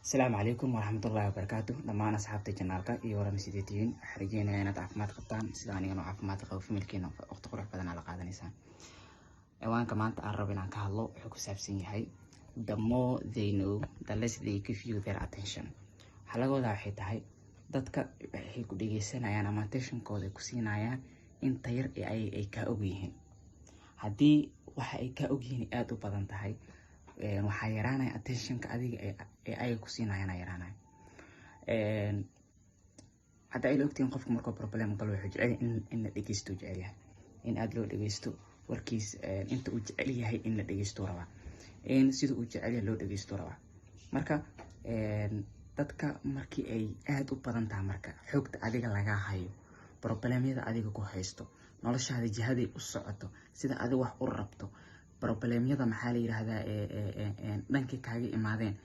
السلام عليكم ورحمة الله وبركاته. لما أنا صحابتي جنالك يورا مسيدتين حرجينا أنا عافمات قبطان سيداني أنا عافمات قو في ملكينا وقت قرح بدنا على قاعدة نسان وأنا كمان تعربنا عن كهالو حكو سابسين هاي the more they know the less they give you their attention. حلقة ذا حيت هاي dadka waxay ku dhageysanayaan ama attention-kooda ku siinayaan inta yar ee ay ka ogyihiin. Haddii waxa ay ka ogyihiin aad u badan tahay waxaa yaraanaya attention-ka adiga ee ay ku siinayaan yaraanaya. Hadda ay ogtiin qofka markuu problem galo wuxuu jecel yahay in la dhageysto jecel yahay in aad loo dhageysto warkiis inta uu jecel yahay in la dhageysto raba sida uu jecel yahay loo dhageysto raba. Marka dadka markii ay aad u badan tahay marka xogta adiga laga hayo problemyada adiga ku haysto noloshaada jihaday u socoto sida adiga wax u rabto problemyada maxaa la yiraahdaa dhankii kaaga imaadeen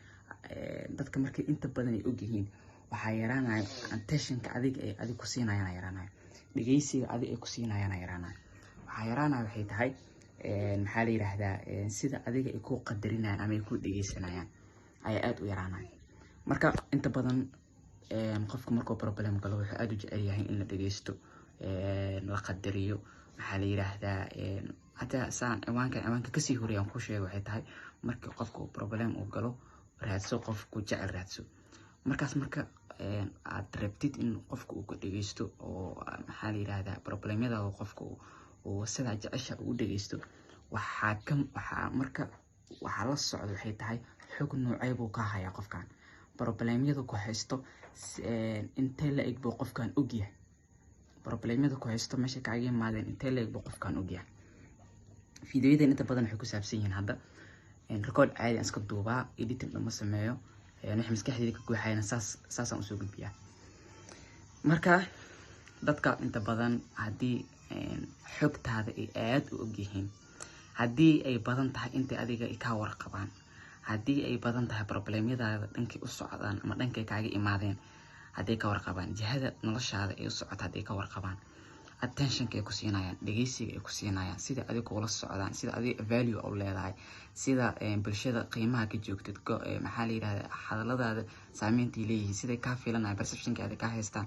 dadka markii inta badan ay ogyihiin waxaa yaraanaya attention-ka adiga ee adiga ku siinayaan yaraanaya dhageysiga adiga ay ku siinayaan yaraanaya waxaa yaraanaya waxay tahay maxaa la yiraahdaa sida adiga ay ku qadarinayaan ama ay ku dhageysanayaan ayaa aad u yaraanaya. Marka inta badan qofka markuu problem galo wuxuu aad u jecel yahay in la dhageysto la qadariyo maxaa la yiraahdaa hatta saan awaanka kasii horeyaan ku sheego waxay tahay marka qofka uu problem uu galo raadso qofku jecel raadso markaas marka aad rabtid in qofka uu ku dhageysto oo maxaa la yiraahdaa problemyada qofka uu sida jecesha uu dhageysto waxaa marka waxa la socdo waxay tahay xog noocay buu ka hayaa qofkan problemyada ku haysto intee la eg buu qofkan ogyahay problemyada ku haysto meesha kaaga yimaadeen intee la eg buu qofkan ogyahay. Fiidiyodan inta badan waxay ku saabsan yihiin hadda record caadi aan iska duubaa editing lama sameeyo wixii maskaxdayda ka guuxayna saasaan u soo gudbiyaa. Marka dadka inta badan haddii xogtaada ay aad u ogyihiin haddii ay badan tahay inta adiga ay ka warqabaan haddii ay badan tahay problemyadaada dhankay u socdaan ama dhankay kaaga imaadeen haddii ka warqabaan jihada noloshaada ay u socoto haddii ka warqabaan attention-ka ay ku siinayaan dhageysiga ay ku siinayaan sida adiga ula socdaan sida adiga value u leedahay sida bulshada qiimaha ka joogtid maxaa la yiraahdaa hadalladaada saameynta ay leeyihiin sida ka filanaya perception-ka ay ka haystaan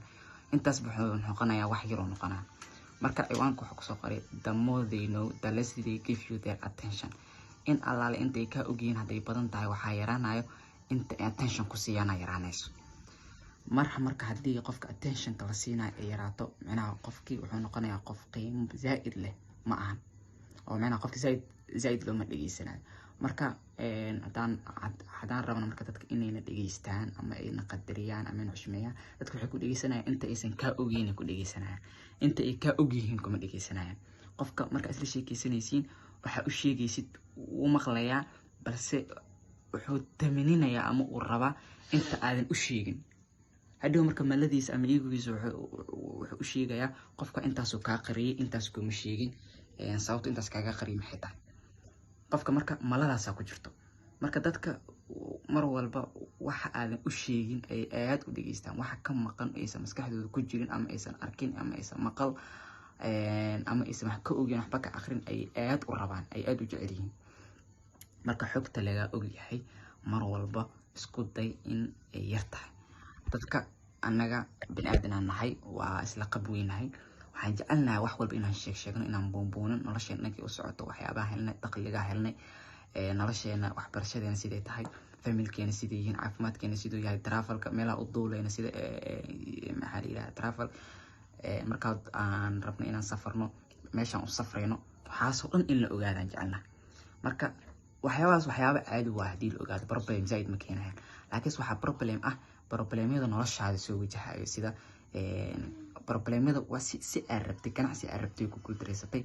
intaas wuxuu noqonayaa wax yar oo noqonaa. Marka ciwaanka waxa ku soo qoray the more they know the less they give you their attention. In allaale inta ay ka ogyihiin hadday badan tahay waxaa yaraanayo inta attention ku siiyana yaraanayso. Marka haddii qofka attention-ka la siinayo ay yaraato macnaha qofkii wuxuu noqonayaa qof qiimo zaa'id leh ma ahan oo macnaha qofka zaa'id looma dhageysanayo. Marka haddaan rabno marka dadka inayna dhageystaan ama ayna qadariyaan ama ayna xushmeeyaan dadka waxay ku dhageysanayaan inta aysan ka ogyihiin ku dhageysanayaan inta ay ka ogyihiin kuma dhageysanayaan. Qofka marka isla sheekeysanaysiin waxa u sheegaysid uu maqlayaa balse wuxuu tamaninayaa ama uu rabaa inta aadan u sheegin hadhow marka maladiisa ama eegiisa wuxuu u sheegayaa qofka intaasoo kaa qariyay intaas kuma sheegin sababta intaas kaaga qariyay maxay tahay qofka marka maladaas ku jirto. Marka dadka mar walba waxa aadan u sheegin ay aad u dhageystaan waxa ka maqan aysan maskaxdooda ku jirin ama aysan arkin ama aysan maqal ama aysan wax ka ogin waxba ka akhrin ay aad u rabaan ay aad u jecel yihiin. Marka xogta laga ogyahay mar walba isku day in ay yar tahay. dadka anaga bini'aadan nahay waa isla qab weynahay waxaan jecelnahay wax walba inaan sheegno inaan boonboonin nolosheena dhankii u socoto waxyaabaha helnay dakhliga helnay nolosheena waxbarashadeena sidee tahay familkeena sidee yihiin caafimaadkeena sidoo yahay travelka meelaha u duulayna sida maxaa la yiraahdaa travel marka aan rabno inaan safarno meeshaan u safrayno waxaasoo dhan in la ogaadaan jecelnahay. Marka waxyaaba caadi waa haddii la ogaado problem zaid ma keenayaan laakiin waxa problem ah problemyada noloshaada soo wajahayo sida problemyada waa si arabtay ganacsi arabtay ku guuldareysatay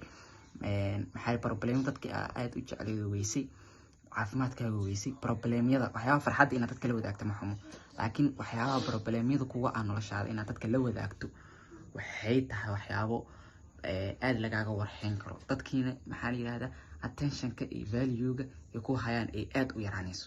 maxay problem dadka aad u jecel weysay caafimaadkaaga weysay problemyada waxyaaba farxad inaad dadka la wadaagto ma xumo laakiin waxyaaba problemyada kuwa aan noloshaada inaad dadka la wadaagto waxay tahay waxyaabo aad lagaaga warxeen karo dadkiina maxaa la yiraahdaa attention-ka iyo value-ga ay ku hayaan ay aad u yaraanayso.